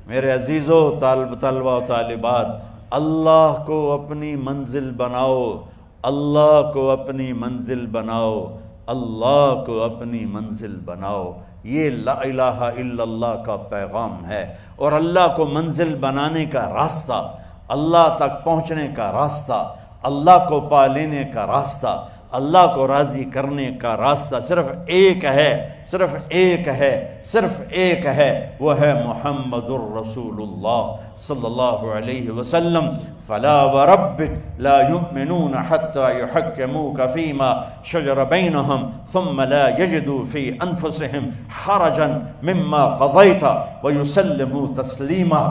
میرے عزیزو طلبہ و طالبات، اللہ کو اپنی منزل بناؤ، اللہ کو اپنی منزل بناؤ، اللہ کو اپنی منزل بناؤ۔ یہ لا الہ الا اللہ کا پیغام ہے، اور اللہ کو منزل بنانے کا راستہ، اللہ تک پہنچنے کا راستہ، اللہ کو پا لینے کا راستہ، اللہ کو راضی کرنے کا راستہ صرف ایک ہے، صرف ایک ہے، صرف ایک ہے، وہ ہے محمد الرسول اللہ صلی اللہ علیہ وسلم۔ فلا وربک لا یؤمنون حتی یحکموک فیما شجر بینہم ثم لا یجدوا فی انفسہم حرجا مما قضیت ویسلموا تسلیما۔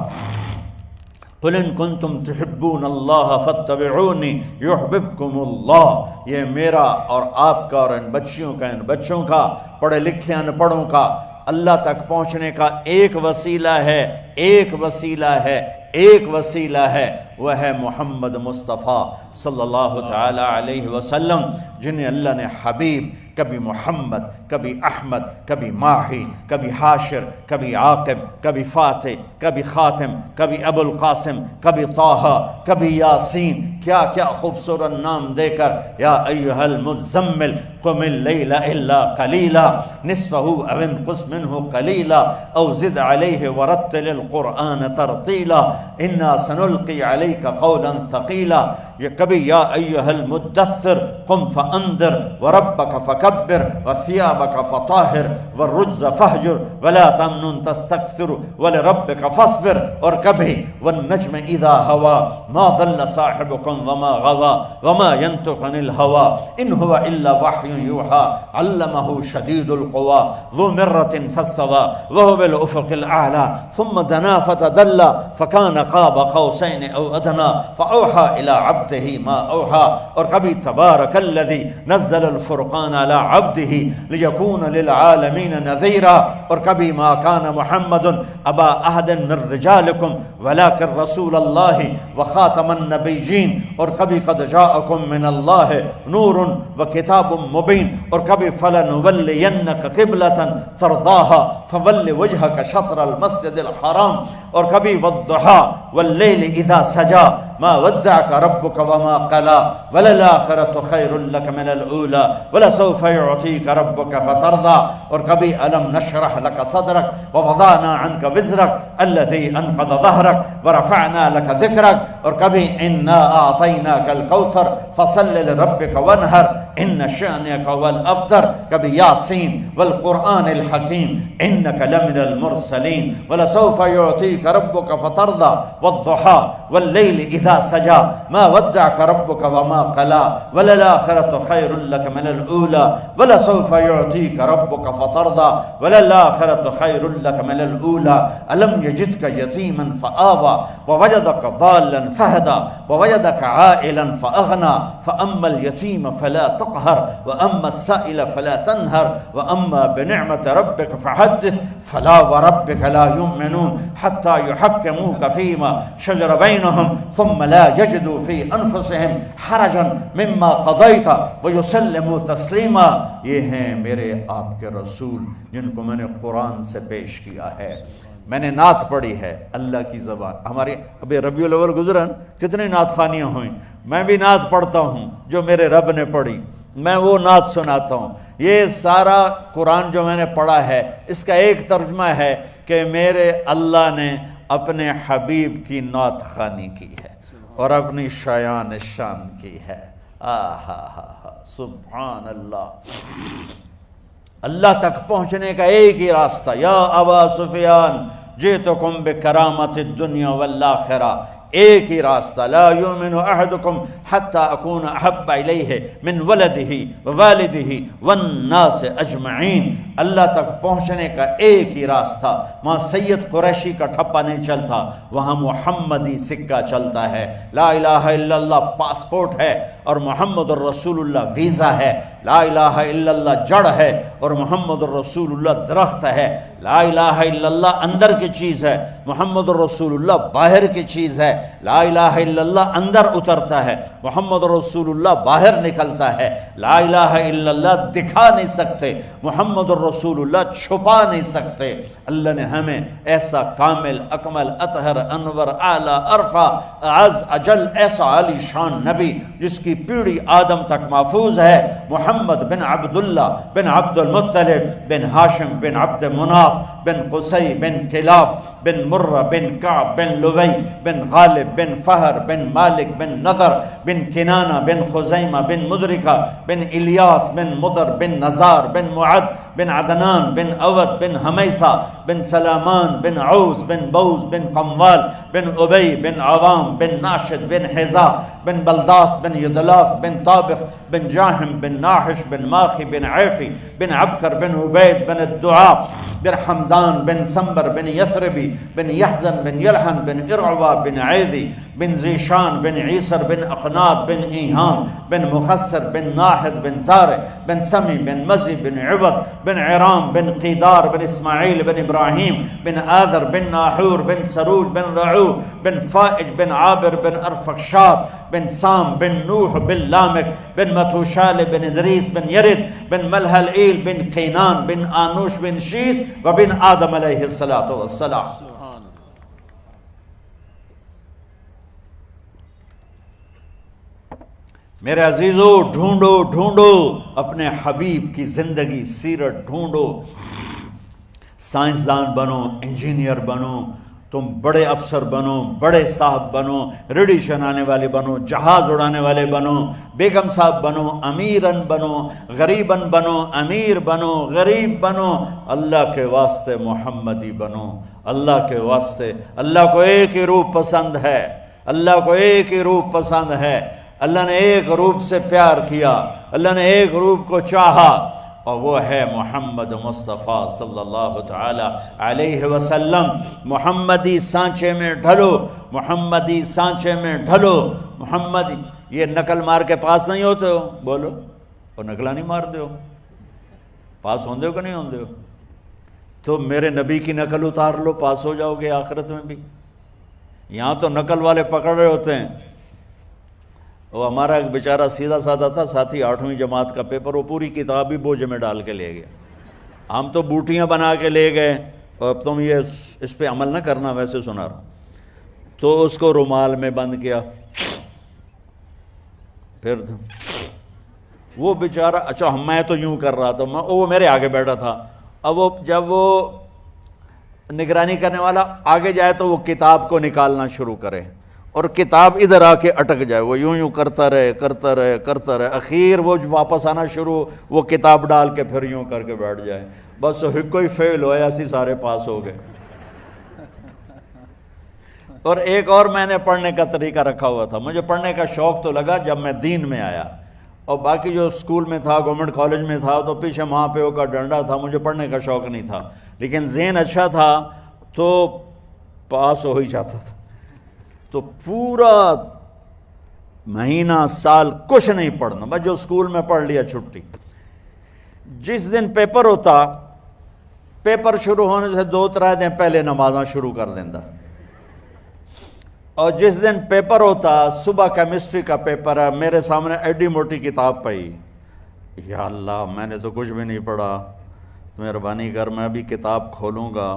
قل ان کنتم تحبون اللہ فاتبعونی یحببکم اللہ۔ یہ میرا اور آپ کا اور ان بچوں کا پڑھے لکھے ان پڑھوں کا اللہ تک پہنچنے کا ایک وسیلہ ہے، ایک وسیلہ ہے، ایک وسیلہ ہے، وہ ہے محمد مصطفیٰ صلی اللہ تعالی علیہ وسلم، جنہیں اللہ نے حبیب، کبھی محمد، کبھی احمد، کبھی ماہی، کبھی حاشر، کبھی عاقب، کبھی فاتح، کبھی خاتم، کبھی ابو القاسم، کبھی طہ، کبھی یاسین، کیا کیا خوبصورت نام دے کر، یا ایھا المزمل قم اللیل الا قلیلا نصفہ او انقص منہ قلیلا او زد علیہ ورتل القرآن ترتیلا انا سنلقی علیک قولا ثقیلا۔ یہ کبھی یا ایھا المدثر قم فانذر وربک فکبر وثیابک فطہر والرجز فہجر ولا تمنن تستکثر ولربک فاصبر، اور کبھی والنجم اذا ہوا ما ضل صاحبکم وما غوا وما ينطق عن الهوى ان هو الا وحی یوحى علمہ شدید القوى ذو مرۃ فاستوى وهو بالافق الاعلى ثم دنا فتدلى فكان قاب قوسین او ادنى فاوحى الى عبده ما اوحى، اور کبھی تبارک الذی نزل الفرقان على عبده ليكون للعالمین نذیرا، اور کبھی ما كان محمد ابا احد من رجالکم ولكن رسول اللہ وخاتم النبیین، اور کبھی قد جاءکم من اللہ نور وکتاب مبین، اور کبھی فلنولینک قبلۃ ترضاها فول وجهک شطر المسجد الحرام، اور کبھی والضحى واللیل اذا سجا ما ودعك ربك وما قلى وللآخرة خير لك من الأولى ولسوف يعطيك ربك فترضى، اور کبھی ألم نشرح لك صدرك ووضعنا عنك وزرك الذي أنقض ظهرك ورفعنا لك ذكرك، اور کبھی إنا أعطيناك الكوثر فصل لربك وانهر إن شأنك هو الأبتر، کبھی یاسین والقرآن الحكيم إنك لمن المرسلين ولسوف يعطيك ربك فترضى والضحى والليل إذا سجا ما ودعك ربك وما قلى وللآخرة خير لك من الأولى ولسوف يعطيك ربك فترضى وللآخرة خير لك من الأولى ألم يجدك يتيما فآوى ووجدك ضالا فهدى ووجدك عائلا فأغنى فأما اليتيم فلا تقهر وأما السائل فلا تنهر وأما بنعمة ربك فحدث فلا وربك لا يؤمنون حتى يحكموك فيما شجر بينهم ثم لا يجدوا في انفسهم حرجا مما قضيت ويسلموا تسلیما۔ یہ ہیں میرے آپ کے رسول جن کو میں نے قرآن سے پیش کیا ہے، میں نے نعت پڑھی ہے اللہ کی زبان۔ ہمارے ابھی ربیع الاول گزرا، کتنی نعت خوانیاں ہوئیں، میں بھی نعت پڑھتا ہوں جو میرے رب نے پڑھی، میں وہ نعت سناتا ہوں۔ یہ سارا قرآن جو میں نے پڑھا ہے اس کا ایک ترجمہ ہے کہ میرے اللہ نے اپنے حبیب کی نعت خوانی کی ہے اور اپنی شایان شان کی ہے۔ سبحان اللہ۔ اللہ تک پہنچنے کا ایک ہی راستہ، یا ابا سفیان جئتکم بکرامت الدنیا والآخرہ، ایک ہی راستہ، لا یؤمن احدکم حتی اکون احب الیہ من ولدہ ووالدہ والناس اجمعین۔ اللہ تک پہنچنے کا ایک ہی راستہ، وہاں سید قریشی کا ٹھپا نہیں چلتا، وہاں محمدی سکہ چلتا ہے۔ لا الہ الا اللہ پاسپورٹ ہے اور محمد الرسول اللہ ویزا ہے، لا الہ الا اللہ جڑ ہے اور محمد الرسول اللہ درخت ہے، لا الہ الا اللہ اندر کی چیز ہے، محمد الرسول اللہ باہر کی چیز ہے، لا الہ الا اللہ اندر اترتا ہے، محمد رسول اللہ باہر نکلتا ہے، لا الہ الا اللہ دکھا نہیں سکتے، محمد الرسول اللہ چھپا نہیں سکتے۔ اللہ نے ہمیں ایسا کامل اکمل اطہر انور اعلیٰ ارفع اعز اجل ایسا عالی شان نبی جس کی پیڑھی آدم تک محفوظ ہے، محمد بن عبداللہ بن عبد المطلب بن ہاشم بن عبد مناف بن قصی بن کلاب بن مرہ بن کعب بن لوی بن غالب بن فہر بن مالک بن نضر بن کنانہ بن خزیمہ بن مدرکہ بن الیاس بن مدر بن نزار بن معد بن عدنان بن اود بن حمیسہ بن سلامان بن عوس بن بوز بن قموال بن ابی بن عوام بن ناشد بن حزا بن بلداس بن یدلاف بن طابق بن جاہم بن ناحش بن ماخی بن عیفی بن عبقر بن عبید بن الدعاء بن حمدان بن سنبر بن یثربی بن یحزن بن یلحن بن ارعوا بن عیدی بن زیشان بن عیسر بن اقناط بن ایہام بن مخسر بن ناحد بن زارع بن سمی بن مزی بن عبد بن عرام بن قیدار بن اسماعیل بن ابراہیم بن آذر بن ناحور بن سروج بن رعو بن فائج بن عابر بن ارفقشاد بن سام بن نوح بن لامک بن متوشال بن ادریس بن یرد بن ملحلئیل بن قینان بن آنوش بن شیس و بن آدم علیہ السلام۔ میرے عزیزو، ڈھونڈو ڈھونڈو اپنے حبیب کی زندگی سیرت ڈھونڈو، سائنسدان بنو، انجینئر بنو، تم بڑے افسر بنو، بڑے صاحب بنو، ریڈیشن آنے والے بنو، جہاز اڑانے والے بنو، بیگم صاحب بنو، امیرن بنو، غریبن بنو، امیر بنو، غریب بنو، اللہ کے واسطے محمدی بنو، اللہ کے واسطے۔ اللہ کو ایک ہی روپ پسند ہے، اللہ کو ایک ہی روپ پسند ہے، اللہ نے ایک روپ سے پیار کیا، اللہ نے ایک روپ کو چاہا، اور وہ ہے محمد مصطفیٰ صلی اللہ تعالی علیہ وسلم۔ محمدی سانچے میں ڈھلو، محمدی سانچے میں ڈھلو، محمدی۔ یہ نقل مار کے پاس نہیں ہوتے ہو، بولو، اور نقلہ نہیں مار دے ہو، پاس ہوندے ہو کہ نہیں ہوندے ہو؟ تو میرے نبی کی نقل اتار لو، پاس ہو جاؤ گے آخرت میں بھی۔ یہاں تو نقل والے پکڑ رہے ہوتے ہیں۔ وہ ہمارا ایک بیچارہ سیدھا سادہ تھا ساتھی، 8ویں جماعت کا پیپر، وہ پوری کتاب ہی بوجھ میں ڈال کے لے گیا۔ ہم تو بوٹیاں بنا کے لے گئے، اور تم یہ اس پہ عمل نہ کرنا، ویسے سنا رہا ہوں۔ تو اس کو رومال میں بند کیا، پھر وہ بیچارہ، اچھا میں تو یوں کر رہا تھا، وہ میرے آگے بیٹھا تھا، اب وہ جب وہ نگرانی کرنے والا آگے جائے تو وہ کتاب کو نکالنا شروع کرے، اور کتاب ادھر آ کے اٹک جائے، وہ یوں کرتا رہے کرتا رہے کرتا رہے، اخیر وہ واپس آنا شروع، وہ کتاب ڈال کے پھر یوں کر کے بیٹھ جائے، بس کوئی فیل ہوا، ایسی سارے پاس ہو گئے۔ اور ایک اور میں نے پڑھنے کا طریقہ رکھا ہوا تھا، مجھے پڑھنے کا شوق تو لگا جب میں دین میں آیا، اور باقی جو اسکول میں تھا، گورنمنٹ کالج میں تھا، تو پیچھے ماں پیو کا ڈنڈا تھا، مجھے پڑھنے کا شوق نہیں تھا، لیکن ذہن اچھا تھا تو پاس ہو ہی جاتا تھا۔ تو پورا مہینہ سال کچھ نہیں پڑھنا، بس جو اسکول میں پڑھ لیا چھٹی۔ جس دن پیپر ہوتا، پیپر شروع ہونے سے 2-3 دن پہلے نمازاں شروع کر دینا، اور جس دن پیپر ہوتا، صبح کیمسٹری کا پیپر ہے، میرے سامنے ایڈی موٹی کتاب پئی، یا اللہ میں نے تو کچھ بھی نہیں پڑھا، تو مہربانی کر میں ابھی کتاب کھولوں گا،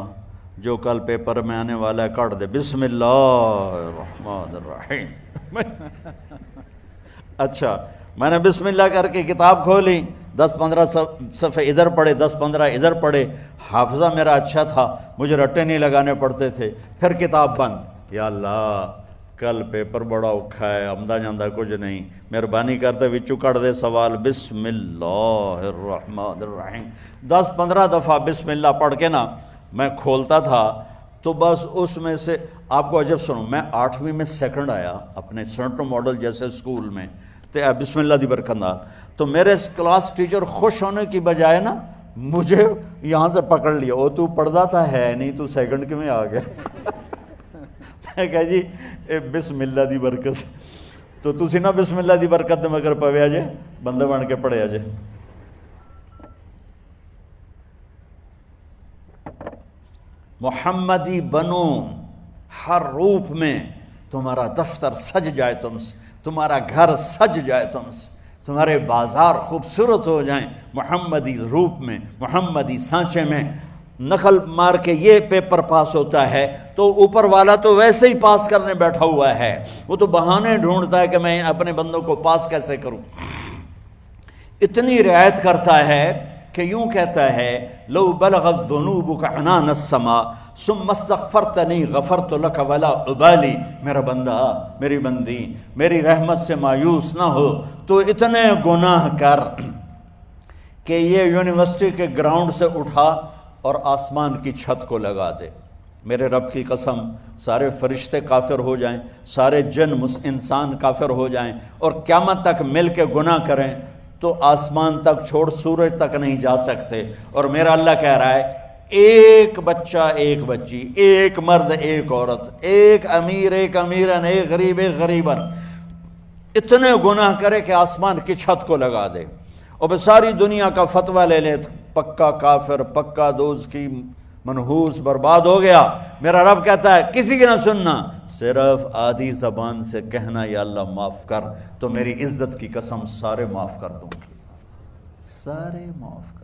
جو کل پیپر میں آنے والا ہے کاٹ دے، بسم اللہ الرحمن الرحیم۔ اچھا میں نے بسم اللہ کر کے کتاب کھولی، 10-15 صفحے ادھر پڑھے، 10-15 ادھر پڑھے، حافظہ میرا اچھا تھا، مجھے رٹے نہیں لگانے پڑتے تھے، پھر کتاب بند، یا اللہ کل پیپر بڑا اوکھا ہے، آمدہ جاندہ کچھ نہیں، مہربانی کرتے وچوں کٹ دے سوال، بسم اللہ الرحمن الرحیم۔ 10-15 دفعہ بسم اللہ پڑھ کے نا میں کھولتا تھا، تو بس اس میں سے آپ کو عجب سنوں، میں 8ویں میں سیکنڈ آیا اپنے سینٹرو ماڈل جیسے اسکول میں، تو بسم اللہ دی برکت نال، تو میرے کلاس ٹیچر خوش ہونے کی بجائے نا مجھے یہاں سے پکڑ لیا، وہ تو پڑھتا تھا ہے نہیں، تو سیکنڈ کے میں آ گیا۔ میں کہا جی بسم اللہ دی برکت، تو تسی نا بسم اللہ دی برکت دے مگر پویا جے، بندے بن کے پڑھیا جے۔ محمدی بنو، ہر روپ میں تمہارا دفتر سج جائے تم سے، تمہارا گھر سج جائے تم سے، تمہارے بازار خوبصورت ہو جائیں محمدی روپ میں، محمدی سانچے میں، نقل مار کے یہ پیپر پاس ہوتا ہے تو اوپر والا تو ویسے ہی پاس کرنے بیٹھا ہوا ہے، وہ تو بہانے ڈھونڈتا ہے کہ میں اپنے بندوں کو پاس کیسے کروں۔ اتنی رعایت کرتا ہے کہ یوں کہتا ہے لو بلغت ذنوبک عنان السماء ثم استغفرتنی غفرت لک ولا ابالی، میرا بندہ، میری بندی، میری رحمت سے مایوس نہ ہو تو اتنے گناہ کر کہ یہ یونیورسٹی کے گراؤنڈ سے اٹھا اور آسمان کی چھت کو لگا دے، میرے رب کی قسم سارے فرشتے کافر ہو جائیں، سارے جن انسان کافر ہو جائیں اور قیامت تک مل کے گناہ کریں تو آسمان تک چھوڑ سورج تک نہیں جا سکتے، اور میرا اللہ کہہ رہا ہے ایک بچہ ایک بچی، ایک مرد ایک عورت، ایک امیر ایک امیرن، ایک غریب ایک غریبن، اتنے گناہ کرے کہ آسمان کی چھت کو لگا دے اور بس ساری دنیا کا فتویٰ لے لے، پکا کافر، پکا دوزخی، منحوس، برباد ہو گیا۔ میرا رب کہتا ہے کسی کی نہ سننا، صرف آدھی زبان سے کہنا یا اللہ معاف کر، تو میری عزت کی قسم سارے معاف کر دوں گی، سارے معاف کر